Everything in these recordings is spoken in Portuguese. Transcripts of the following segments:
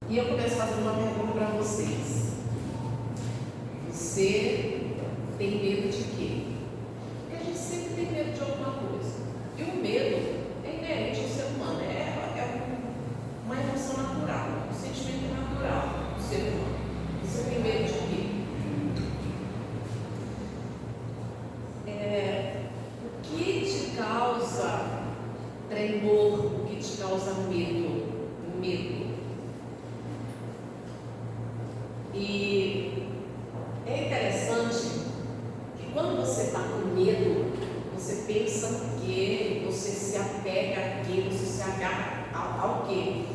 E eu começo fazendo uma pergunta para vocês. Você tem medo de quê? Porque a gente sempre tem medo de alguma coisa. E o medo é inerente ao ser humano. Uma emoção natural, um sentimento natural do ser humano. Você tem medo de quê? O que te causa tremor? O que te causa medo? Medo. E é interessante que quando você está com medo, você pensa que você se apega àquilo, você se agarra ao quê?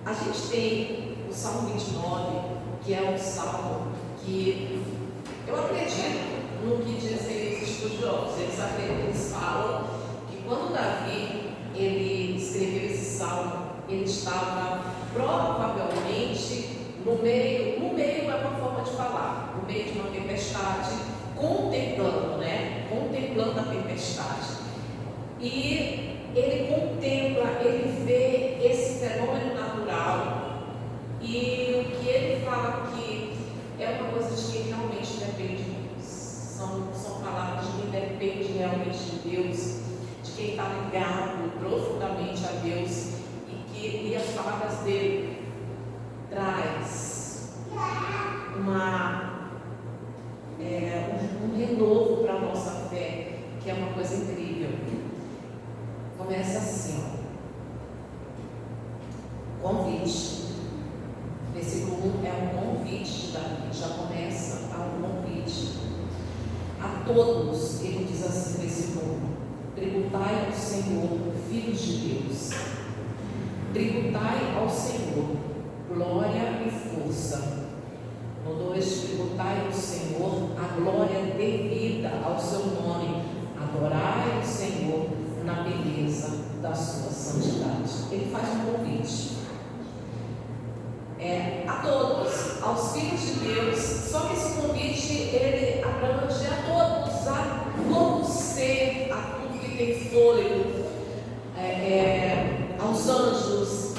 A gente tem o Salmo 29, que é um salmo que eu acredito no que dizem os estudiosos. Eles falam que quando Davi ele escreveu esse salmo, ele estava provavelmente no meio é uma forma de falar, no meio de uma tempestade, contemplando a tempestade. E ele contempla, ele vê esse fenômeno natural, e o que ele fala que é uma coisa de quem realmente depende de Deus. São palavras de quem depende realmente de Deus, de quem está ligado profundamente a Deus, e as palavras dele traz um renovo para a nossa fé, que é uma coisa incrível. Começa assim, convite. Versículo 1 é um convite de Davi, já começa um convite a todos. Ele diz assim, versículo 1: tributai ao Senhor, filhos de Deus, tributai ao Senhor glória e força. No 2, tributai ao Senhor a glória devida ao seu nome, adorai o Senhor na beleza da sua santidade. Ele faz um convite a todos, aos filhos de Deus, só que esse convite ele abrange a todo ser, a tudo que tem fôlego, aos anjos,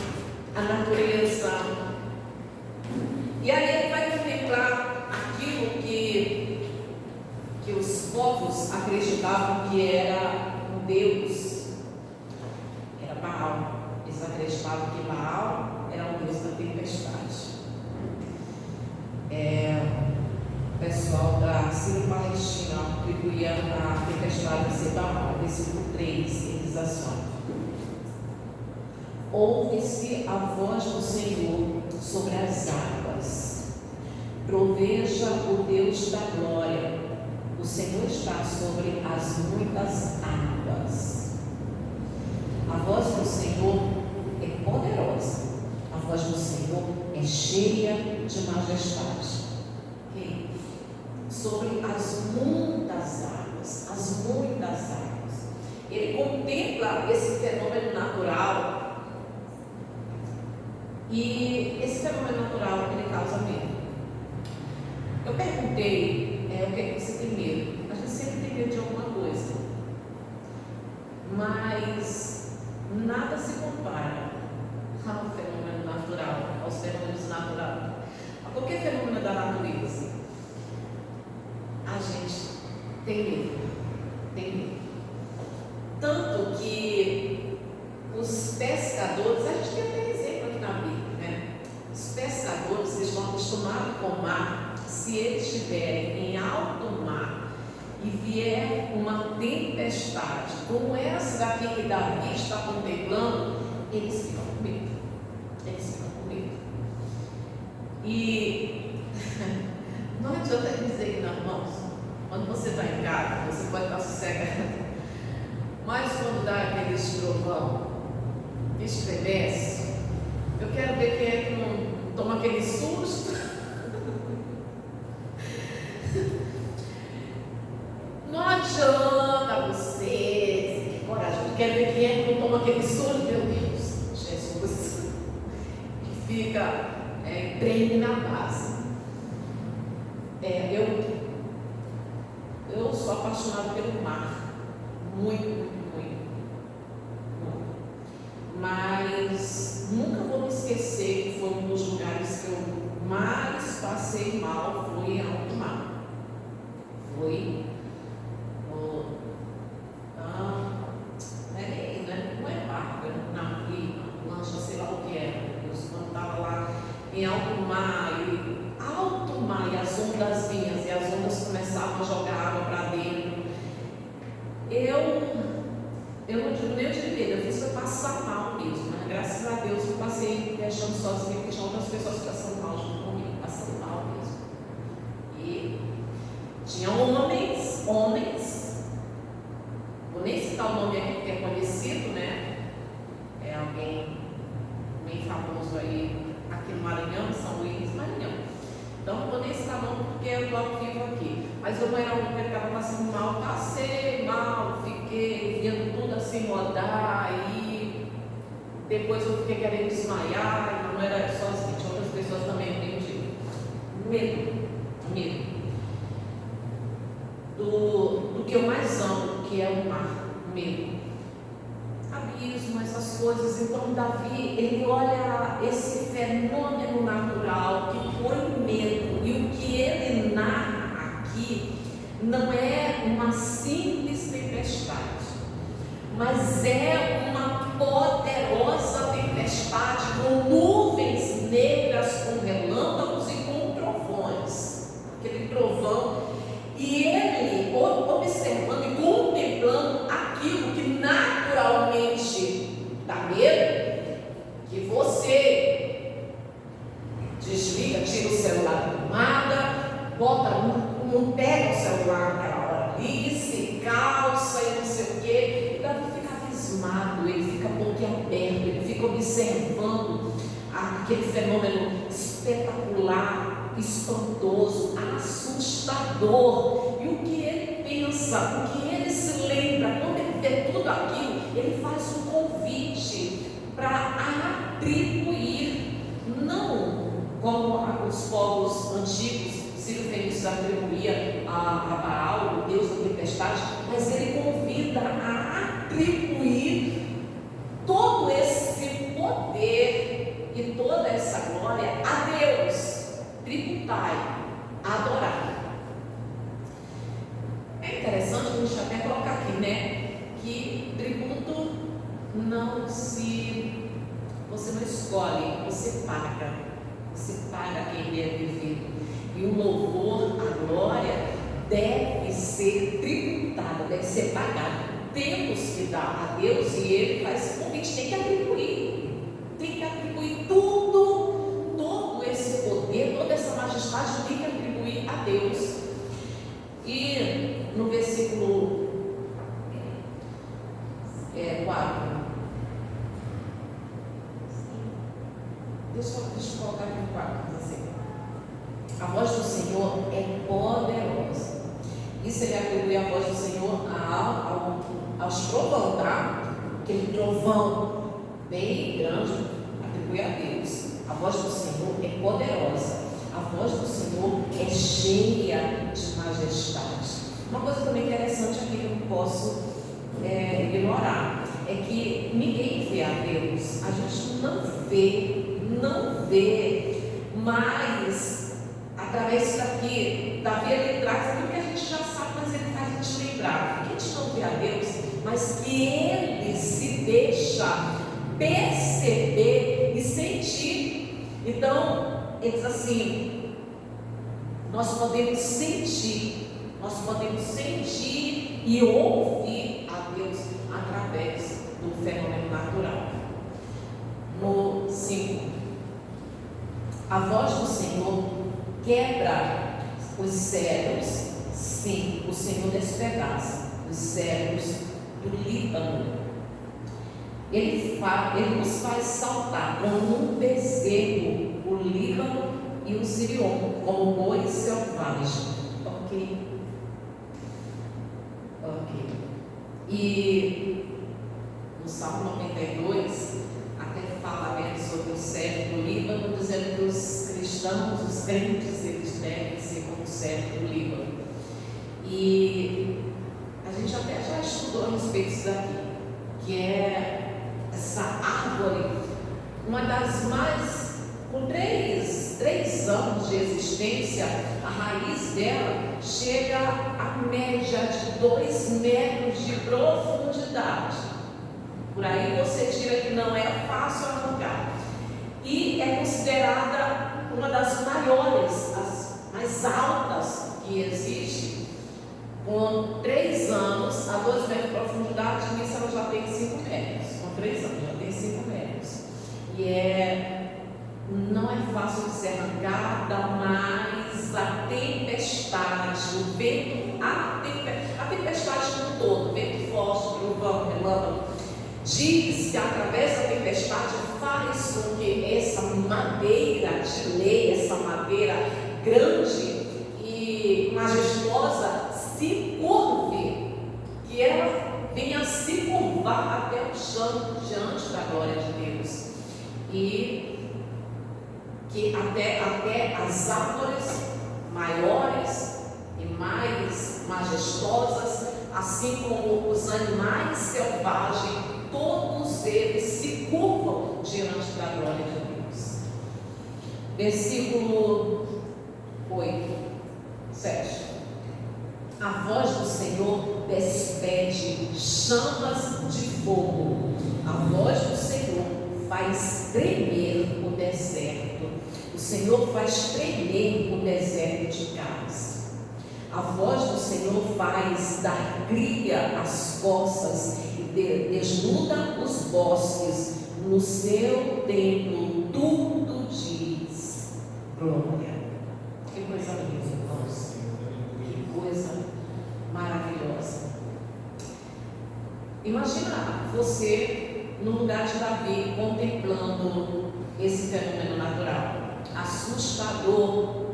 à natureza. E aí ele vai contemplar aquilo que os povos acreditavam que era um Deus, era Baal. Eles acreditavam que Baal era o Deus da tempestade. O pessoal da Sírio-Palestina atribuía a tempestade a ser Baal. Versículo 3, eles assim: ouve-se a voz do Senhor sobre as águas, proveja o Deus da glória, o Senhor está sobre as muitas águas. A voz do Senhor é poderosa, a voz do Senhor é cheia de majestade. Sobre as muitas águas, ele contempla esse fenômeno natural, e esse fenômeno natural ele causa medo. Eu perguntei o que é que você tem medo? A gente sempre tem medo de alguma coisa, mas nada se compara ao fenômeno natural, aos fenômenos naturais, a qualquer fenômeno da natureza. A gente tem medo. Tanto que os pescadores, a gente tem até exemplo aqui na Bíblia, né? Os pescadores, eles estão acostumados com o mar. Se eles estiverem em alto mar e vier uma tempestade como essa daqui que Davi está contemplando, eles ficam com medo. E não adianta dizer que não, irmãos, quando você está em casa, você pode estar sossegado, mas quando dá aquele trovão que estremece, eu quero ver quem é que não toma aquele susto. Não adianta você ter coragem, eu quero ver quem é que não toma aquele susto, meu Deus, Jesus, que fica treme na base. Eu sou apaixonada pelo mar, muito. Mas nunca vou me esquecer que foi um dos em alto mar, e as ondas vinham, e as ondas começavam a jogar água para dentro. Eu não digo nem de medo, eu fiz foi passar mal mesmo, mas graças a Deus eu passei viajando sozinha, porque tinha outras pessoas passando mal junto comigo, passando mal mesmo. E tinha homens, vou nem citar o nome aqui porque é conhecido, né? É alguém bem famoso aí, aqui no Maranhão, São Luís, Maranhão. Então não vou nem citar nome porque eu logo vivo aqui. Mas eu era um que estava passando mal, passei mal, fiquei vendo tudo assim rodar, e depois eu fiquei querendo desmaiar, e não era só assim, tinha outras pessoas também entendiam. Medo. Do que eu mais amo, que é o mar, medo. Abismo, essas coisas. Então Davi, ele olha esse fenômeno natural que foi o medo, e o que ele narra aqui não é uma simples tempestade, mas é uma poderosa tempestade com nuvens negras, com relâmpagos e com trovões, aquele trovão, e ele observando e contemplando aquilo que naturalmente dá medo, que você desliga, tira o celular da tomada, bota, não pega o celular naquela hora ali, se calça e não sei o quê. E Davi fica abismado, ele fica boquiaberto, ele fica observando aquele fenômeno espetacular, espantoso, assustador. E o que ele pensa, o que ele se lembra, quando ele vê tudo aquilo, ele faz um convite para atribuir, não como os povos antigos, Ciro Fenício atribuía a Baal, o Deus da tempestade, mas ele convida a atribuir todo esse poder e toda essa glória a Deus, tributai, adorar. É interessante a gente até colocar aqui, né, que tributo não se, você não escolhe, você paga quem é devido. E o louvor, a glória, deve ser tributada, deve ser pagada. Temos que dar a Deus, e Ele faz esse convite, tem que atribuir tudo, todo esse poder, toda essa majestade, tem que atribuir a Deus. E no versículo 4, deixa eu colocar aqui no 4, assim. A voz do Senhor é poderosa. Isso ele atribui a voz do Senhor aos trovão, tá? Aquele trovão bem grande, atribui a Deus. A voz do Senhor é poderosa. A voz do Senhor é cheia de majestade. Uma coisa também interessante aqui que eu não posso ignorar é que ninguém vê a Deus. A gente não vê, mas através daqui, Davi ele traz aquilo que a gente já sabe, mas ele faz a gente lembrar que a gente não vê a Deus, mas que Ele se deixa perceber e sentir. Então, ele diz assim: nós podemos sentir e ouvir a Deus através do fenômeno natural. No 5, a voz do Senhor quebra os cedros, sim, o Senhor despedaça os cedros do Líbano. Ele nos faz saltar como um bezerro, o Líbano e o Sirion, como bois selvagens. Ok. E no Salmo 92, até fala sobre o cedro do Líbano, dizendo que os cristãos, os crentes, eles devem ser como o cedro do Líbano. E a gente até já estudou a respeito disso daqui, que é essa árvore, uma das mais, com 3 anos de existência, a raiz dela chega à média de 2 metros de profundidade. Por aí você tira que não é fácil arrancar. E é considerada mais altas que existe, com 3 anos, a 2 metros de profundidade, nisso ela já tem 5 metros. Com 3 anos já tem 5 metros. E não é fácil de ser arrancada, mas a tempestade, o vento, a tempestade como um todo, vento forte, trovão, relâmpago, diz que através da tempestade faz com que essa madeira de lei, essa madeira grande e majestosa se curve, que ela venha se curvar até o chão diante da glória de Deus, e que até as árvores maiores e mais majestosas, assim como os animais selvagens, todos eles se curvam diante da glória de Deus. Versículo 8, 7. A voz do Senhor despede chamas de fogo. A voz do Senhor faz tremer o deserto. O Senhor faz tremer o deserto de Cades. A voz do Senhor faz dar cria às costas e desnuda os bosques. No seu templo tudo diz glória. Que coisa linda, irmãos. Que coisa maravilhosa. Imagina você no lugar de Davi, contemplando esse fenômeno natural. Assustador.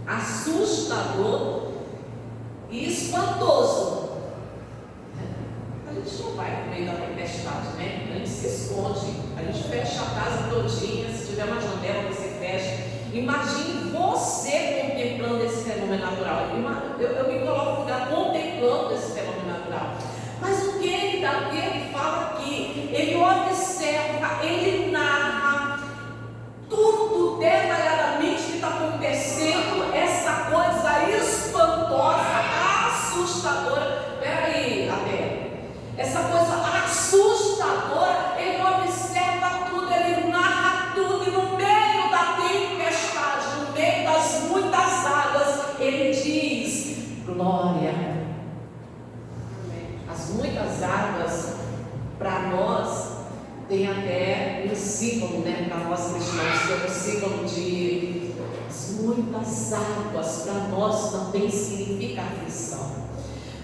Assustador e espantoso. A gente não vai no meio da tempestade, né? A gente se esconde, a gente fecha a casa todinha. Se tiver uma janela, você fecha. Imagine você contemplando esse fenômeno natural. Eu me coloco no lugar contemplando esse fenômeno natural. Mas o que Davi ele fala aqui? Ele observa, ele narra tudo detalhadamente que está acontecendo, essa coisa espantosa, assustadora. Peraí, Abel, essa coisa assustadora, ele observa tudo, ele narra tudo, e no meio da tempestade, no meio das muitas águas, ele diz glória. As muitas águas, para nós, tem até um símbolo, né, para nós cristãos, que é o símbolo de as muitas águas. Para nós também significa aflição,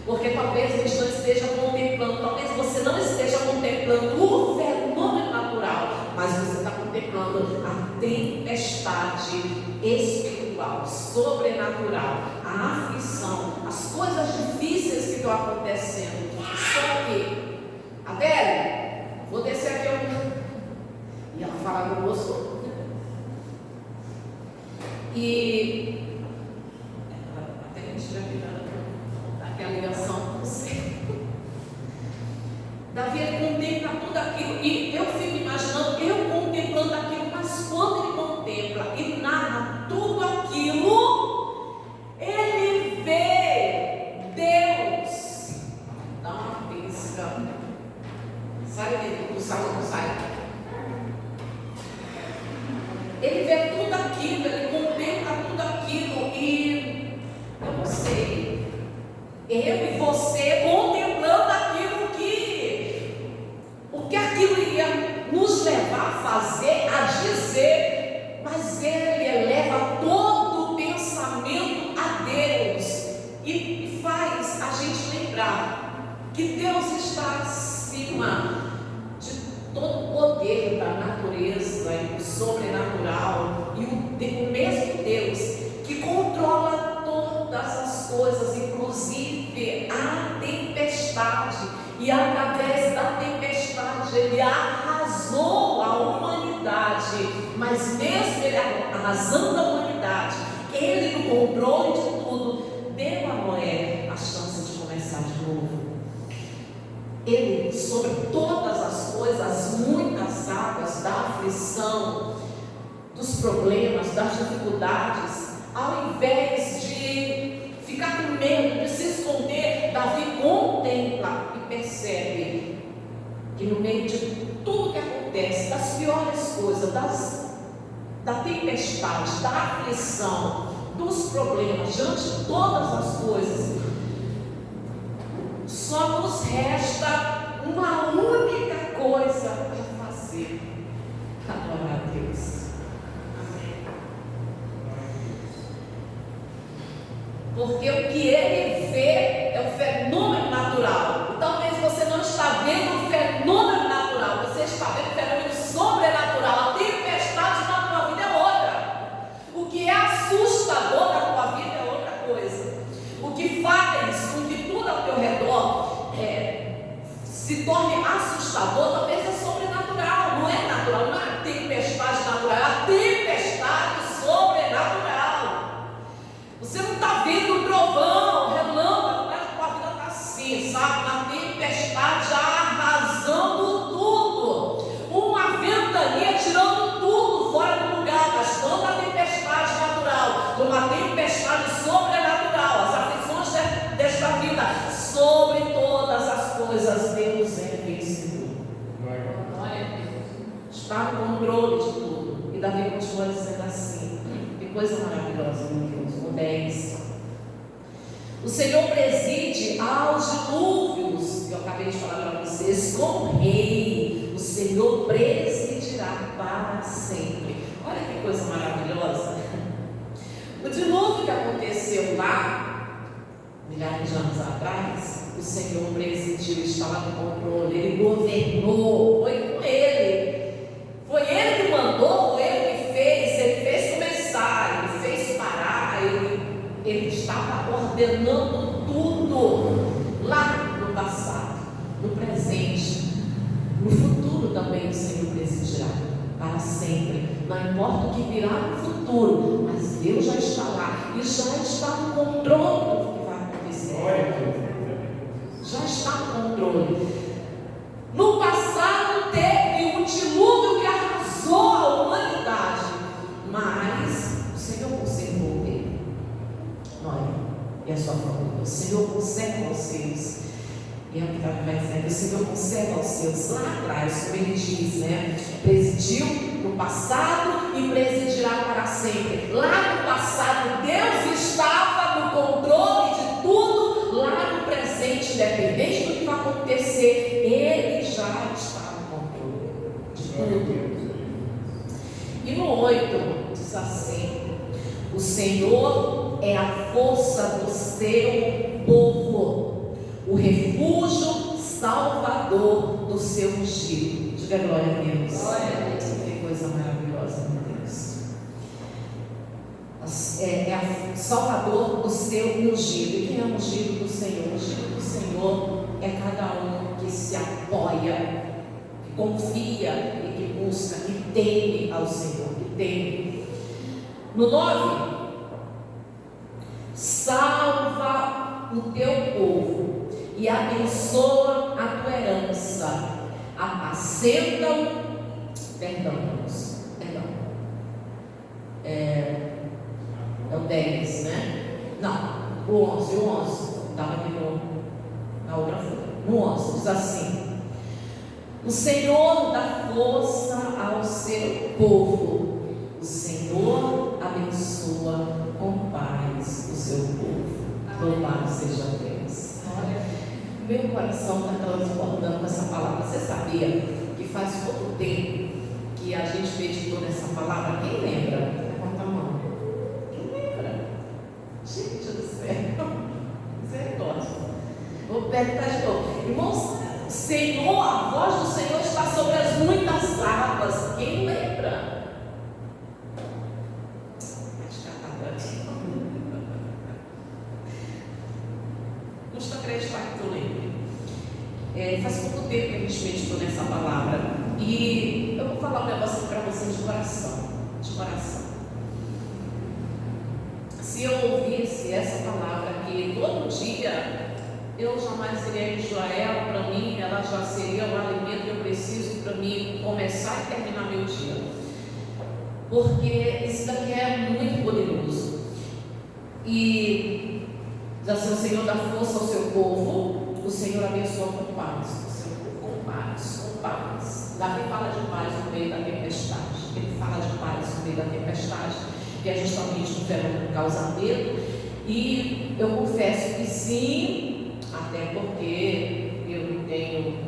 porque talvez a gente não esteja contemplando, talvez você não esteja contemplando o fenômeno natural, mas você está contemplando a tempestade espiritual, sobrenatural, a aflição, as coisas difíceis que estão acontecendo. Só que, Adélia, vou descer aqui. E ela fala conosco. E até que a gente vai virando aquela ligação com você. Davi contempla tudo aquilo. E eu fico imaginando, eu contemplando aquilo, mas quando ele contempla e narra tudo aquilo, ele vê Deus. Dá uma pisca. Sai do salão, não sai. Ele vê tudo aquilo, ele contempla tudo aquilo, e eu não sei, eu e você contemplando aquilo, o que aquilo iria nos levar a fazer, a dizer, mas ele eleva todo o pensamento a Deus e faz a gente lembrar que Deus está acima de todo o poder da natureza e do sobrenatural, e o mesmo Deus que controla todas as coisas, inclusive a tempestade, e através da tempestade ele arrasou a humanidade, mas mesmo ele arrasando a humanidade, ele no controle de tudo, deu a Noé a chance de começar de novo. Ele, sobre todas as coisas, muitas águas da aflição, dos problemas, das dificuldades, ao invés de ficar com medo, de se esconder, Davi contempla e percebe que no meio de tudo que acontece, das piores coisas, das da tempestade, da aflição, dos problemas, diante de todas as coisas, só nos resta uma única coisa a fazer: adorar a Deus. Porque o que ele vê é o fenômeno natural. E talvez você não está vendo o fenômeno natural, você está vendo o fenômeno sobrenatural. A tempestade na tua vida é outra. O que é assustador na tua vida é outra coisa. O que faz com que tudo ao teu redor se torne assustador, talvez é sobrenatural. Não é natural, não é a tempestade natural, é a tempestade sobrenatural. Você não está vendo o trovão, relâmpago, mas a tua vida está assim, sabe? Na tempestade, arrasando tudo. Uma ventania tirando tudo fora do lugar, mas não da tempestade natural, uma tempestade sobrenatural. As aflições desta vida, sobre todas as coisas, Deus é vencedor. Glória a Deus. Está no controle de tudo. E Davi continua dizendo assim: que coisa maravilhosa, meu Deus. 10. O Senhor preside aos dilúvios. Eu acabei de falar para vocês, como rei, o Senhor presidirá para sempre. Olha que coisa maravilhosa. O dilúvio que aconteceu lá, milhares de anos atrás, o Senhor presidiu, estava no controle, Ele governou, foi com Ele. Foi Ele que mandou, foi Ele que fez, Ele fez começar, Ele fez parar, Ele estava ordenando tudo, lá no passado, no presente, no futuro também o Senhor presidirá, para sempre. Não importa o que virá no futuro, mas Deus já está lá, e já está no controle do que vai acontecer. Já está no controle. No passado teve um dilúvio que arrasou a humanidade, mas o Senhor conservou ele. Olha, e a sua família, o Senhor conserva os seus. E é o que vai dizendo, o Senhor conserva os seus. Lá atrás, como ele diz, né? Presidiu no passado e presidirá para sempre. Lá no passado, Deus estava no controle de tudo. Lá no presente, independente do que vai acontecer, Ele já está no controle de tudo. E no 8 diz assim: o Senhor é a força do seu povo, o refúgio salvador do seu ungido. Diga glória a Deus. Glória a Deus. Que coisa maravilhosa, meu Deus. É a salvador do seu ungido. E quem é o ungido do Senhor? O ungido do Senhor é cada um que se apoia, que confia e que busca, que teme ao Senhor, que teme. No 9, salva o teu povo e abençoa a tua herança, apacentam, é o 10, né? Não, o 11, estava aqui na outra folha. No 11 diz assim: o Senhor dá força ao seu povo, o Senhor abençoa com paz o seu povo. Louvado seja Deus. Meu coração está transbordando com essa palavra. Você sabia que faz pouco tempo que a gente meditou nessa palavra? Quem lembra? Levanta a mão. Quem lembra? Gente do céu. Misericórdia. Vou perguntar de novo. Irmãos, Senhor, a voz do Senhor está sobre as muitas águas. Quem lembra? Custa acreditar que tu lembre. Faz pouco tempo que a gente meditou nessa palavra. E eu vou falar um negócio para vocês de coração. De coração. Se eu ouvisse essa palavra aqui todo dia, eu jamais iria enjoar ela. Para mim, ela já seria o alimento que eu preciso para mim começar e terminar meu dia. Porque isso daqui é muito poderoso. E diz assim: o Senhor dá força ao seu povo, o Senhor abençoa com paz. O seu povo com paz, com paz. Davi fala de paz no meio da tempestade. Ele fala de paz no meio da tempestade. que é justamente um fenômeno que causa medo. E eu confesso que sim, até porque eu não tenho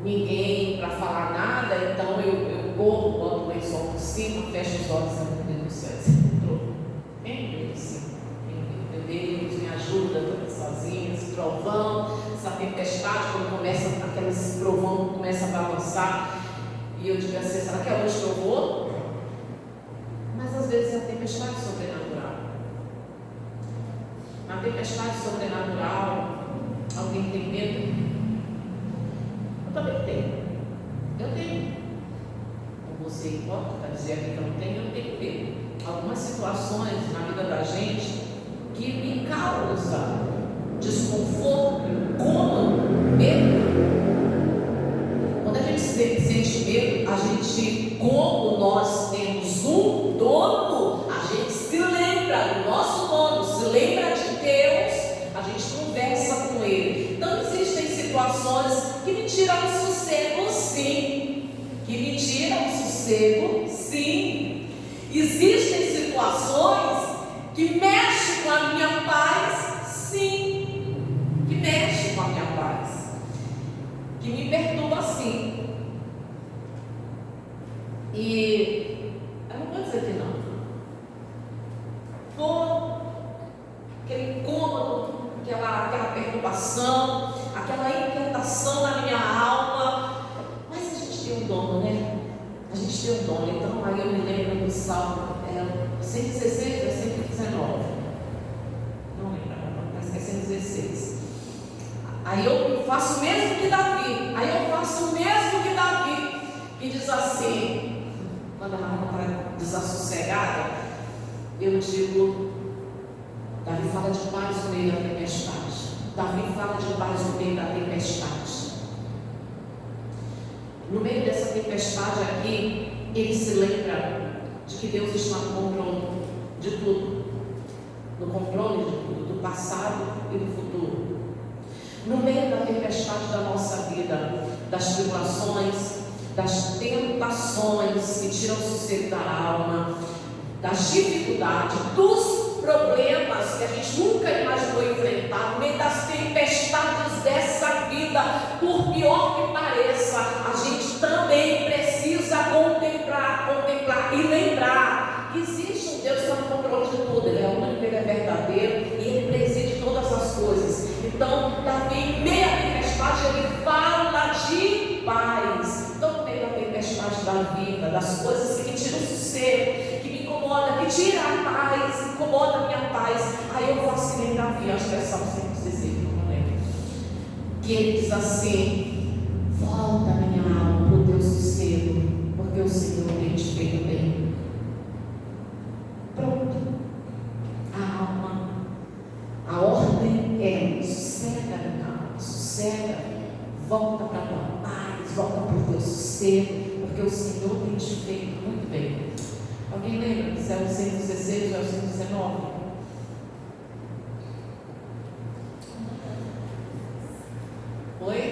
ninguém para falar nada, então eu corro, boto o lençol por cima, fecho os olhos e meu Deus do céu, tem medo sim, meu Deus me ajuda, eu estou sozinha, esse trovão, essa tempestade, quando começa, aqueles trovão começa a balançar, e eu digo assim, será que é hoje que eu vou? Mas às vezes é a tempestade sobrenatural. Na tempestade sobrenatural, alguém tem medo? Eu também tenho. Eu tenho. Como você importa dizer aqui que eu não tenho medo. Algumas situações na vida da gente que me causam desconforto, incômodo, medo. Quando a gente sente medo, a gente, como nós temos um dono, a gente se lembra do nosso dono, se lembra de Deus, a gente conversa com Ele. Então existem situações que me tiram o sossego, sim. Que me tiram o sossego, sim. Existem situações que mexem com a minha paz, sim. Que mexem com a minha paz. Que me perturba, sim. E eu não vou dizer que não. For aquele incômodo, aquela perturbação, aquela inquietação na minha alma. Mas a gente tem um dono, né? A gente tem um dono. Então aí eu me lembro do Salmo 116 ou 119. Não lembro, parece que é 116. Aí eu faço o mesmo que Davi. Que diz assim, quando a alma está desassossegada, eu digo, Davi fala de paz no meio da tempestade. Davi fala de paz no meio da tempestade. No meio dessa tempestade aqui, ele se lembra de que Deus está no controle de tudo. No controle de tudo, do passado e do futuro. No meio da tempestade da nossa vida, das tribulações, das tentações que tiram o sossego da alma, das dificuldades, dos problemas que a gente nunca imaginou enfrentar, no meio das tempestades dessa vida, por pior que pareça, a gente também precisa contemplar e lembrar que existe um Deus que está no controle de tudo. Ele é único, Ele é verdadeiro e Ele preside todas as coisas. Então, Davi, em meio à tempestade, ele fala de paz. Então, no meio da tempestade da vida, das coisas que me tiram o sossego, que me incomoda, que tira a paz, incomoda a minha paz, aí eu faço que nem Davi, acho que é Salmo 116, não lembro, que ele diz assim: volta minha alma para o teu sossego, porque o Senhor tem te feito bem. Pronto. A alma, a ordem é: sossega minha alma, sossega, volta para a tua paz, volta para o teu sossego, porque o Senhor tem te feito muito bem. Alguém lembra se é o 116 ou é o 119? Oi?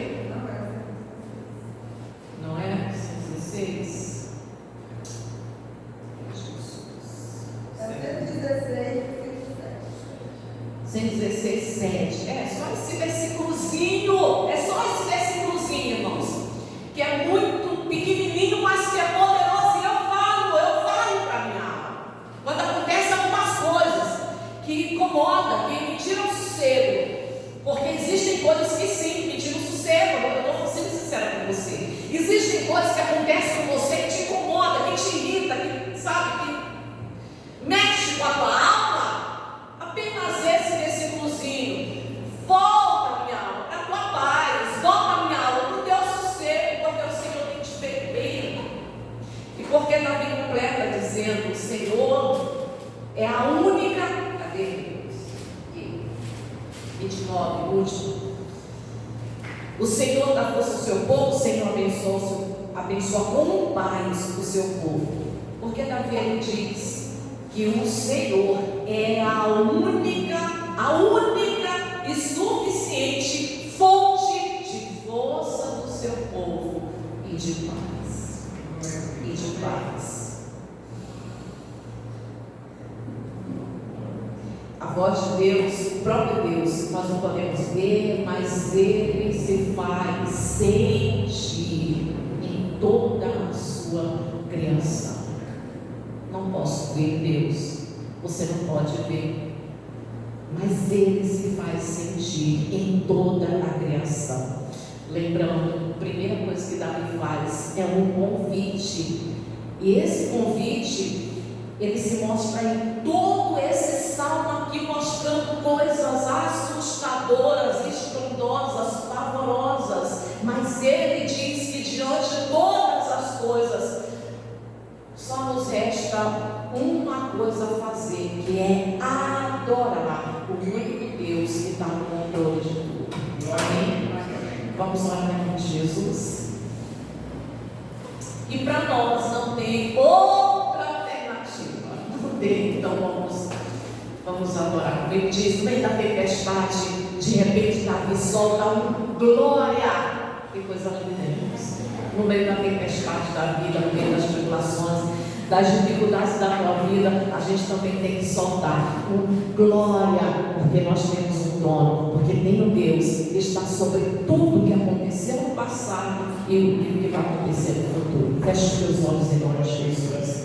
Não é 116? É 116, 7. É só esse versículozinho. É só esse versículozinho, irmãos. Que é muito pequenininho, mas que é poderoso. E eu falo para minha alma. Quando acontecem algumas coisas que incomodam, que me tiram o sossego. Porque existem coisas que sim, me tiram o sossego. Eu estou sendo sincera com você. Existem coisas que acontecem com você que te incomoda, que te irrita, que sabe, que mexe com a tua alma. Apenas esse versículozinho. Volta minha alma para a tua paz. Volta minha alma para o teu sossego, porque o Senhor tem te feito bem. E porque Davi completa dizendo: o Senhor é a única. Cadê? 29, último. O Senhor dá força ao seu povo, o Senhor abençoa com paz o seu povo. Porque Davi ele diz que o Senhor é a única e suficiente fonte de força do seu povo e de paz. voz de Deus, o próprio Deus, nós não podemos ver, mas Ele se faz sentir em toda a sua criação. Não posso ver Deus, você não pode ver, mas Ele se faz sentir em toda a criação. Lembrando, a primeira coisa que Davi faz é um convite, e esse convite, ele se mostra em todo esse salmo aqui, mostrando coisas assustadoras, estrondosas, pavorosas, mas ele diz que diante de todas as coisas, só nos resta uma coisa a fazer, que é adorar o único Deus que está no controle de tudo. Amém? Vamos orar em nome de Jesus. E para nós não tem outra alternativa. Não tem, então vamos adorar. Ele diz, no meio da tempestade, de repente Davi solta um glória. Que coisa linda, irmãos. No meio da tempestade da vida, no meio das tribulações, das dificuldades da tua vida, a gente também tem que soltar um glória, porque nós temos um dono, porque tem um Deus que está sobre tudo que aconteceu no passado e o que vai acontecer no futuro. Feche os teus olhos em nome de Jesus.